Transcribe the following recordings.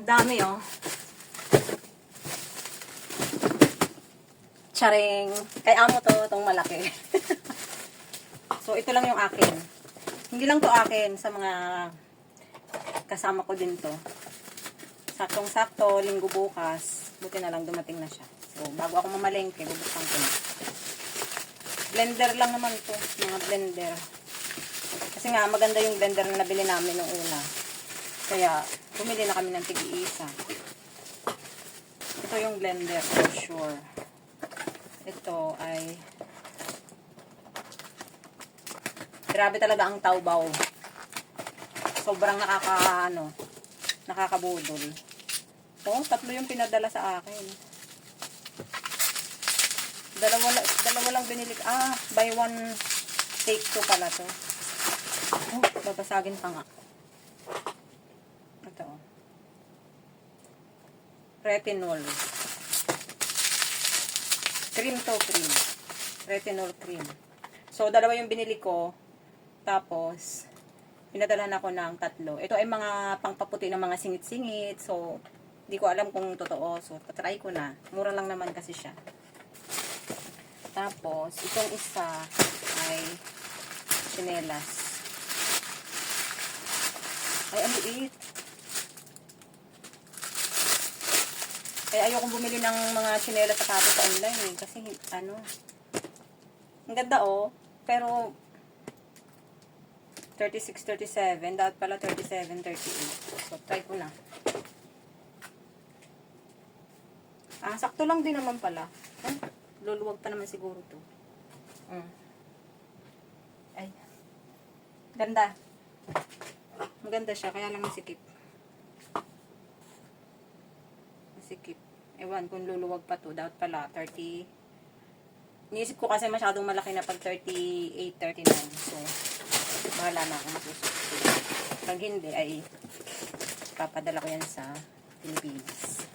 Dami, oh. Charing. Kay amo to, itong malaki. So, ito lang yung akin. Hindi lang to akin, sa mga kasama ko din to. Saktong-sakto, linggo bukas. Buti na lang dumating na siya. So, bago ako mamalengke, bubuksan ko na. Blender lang naman to, mga blender. Kasi nga, maganda yung blender na nabili namin nung una. Kaya, bumili na kami ng tig-iisa. Ito yung blender, for sure. Ito ay grabe talaga ang Taobao. Sobrang nakakabudol. Oh, 3 yung pinadala sa akin. Dalawa lang binili. Buy one, take 2 pala to. Oh, babasagin pa nga. Ito. Retinol. Cream to, cream. Retinol cream. So, dalawa yung binili ko. Tapos, pinadala ako ng 3. Ito ay mga pangpaputi ng mga singit-singit. So, hindi ko alam kung totoo. So, try ko na. Mura lang naman kasi siya. Tapos, itong isa ay chinelas. Ay, ang liit. Kaya ayokong bumili ng mga chinelas sa kapit online eh. Kasi, ang ganda oh. Pero, 36, 37. Dapat pala 37, 38. So, try ko na. Sakto lang din naman pala. Luluwag pa naman siguro to. Ay. Ganda. Maganda siya. Kaya lang masikip. Masikip. Ewan kung luluwag pa to. Dapat pala 30. Iniisip ko kasi masyadong malaki na pag 38, 39. So, bahala na akong masusunod. Pag hindi, ay papadala ko yan sa Pilipinas.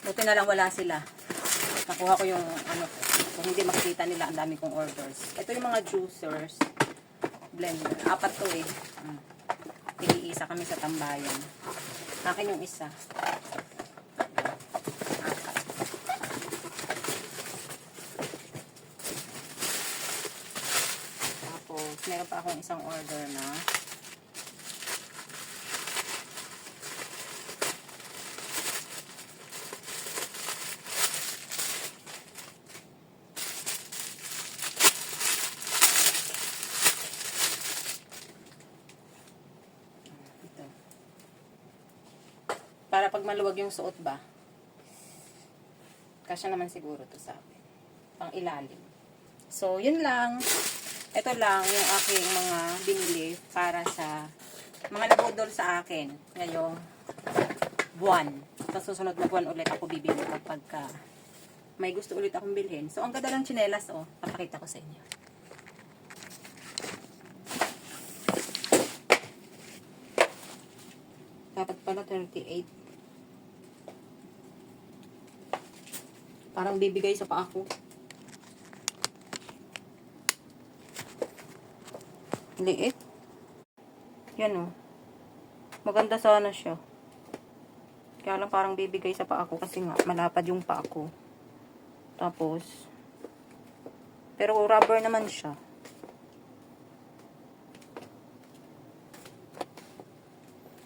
Buti na lang wala sila. Nakuha ko yung kung hindi makikita nila, ang dami kong orders. Ito yung mga juicers. Blender. 4 to eh. Tig-iisa kami sa tambayan. Akin yung isa. Tapos, meron pa akong isang order na para pag maluwag yung suot ba, kasya naman siguro to sa akin. Pang ilalim. So, yun lang. Ito lang yung aking mga binili para sa mga nabudol sa akin ngayong buwan. Sa susunod na buwan ulit ako bibili kapag may gusto ulit akong bilhin. So, ang ganda ng tsinelas, oh. Papakita ko sa inyo. Dapat pala 38. Parang bibigay sa paa ko. Liit. Yan oh. Maganda sana siya. Kaya lang parang bibigay sa paa ko kasi nga malapad yung paa ko. Tapos, pero rubber naman siya.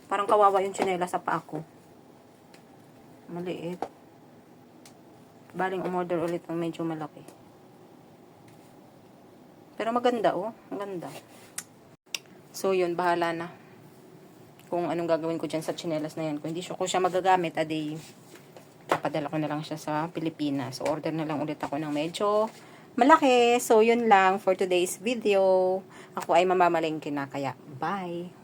Parang kawawa yung tsinelas sa paa ko. Maliit. Baling umorder ulit ng medyo malaki. Pero maganda oh. Maganda. So yun, bahala na. Kung anong gagawin ko dyan sa tsinelas na yan. Kung hindi ko siya magagamit, adi, papadala ko na lang siya sa Pilipinas. So order na lang ulit ako ng medyo malaki. So yun lang for today's video. Ako ay mamamalengke na. Kaya bye!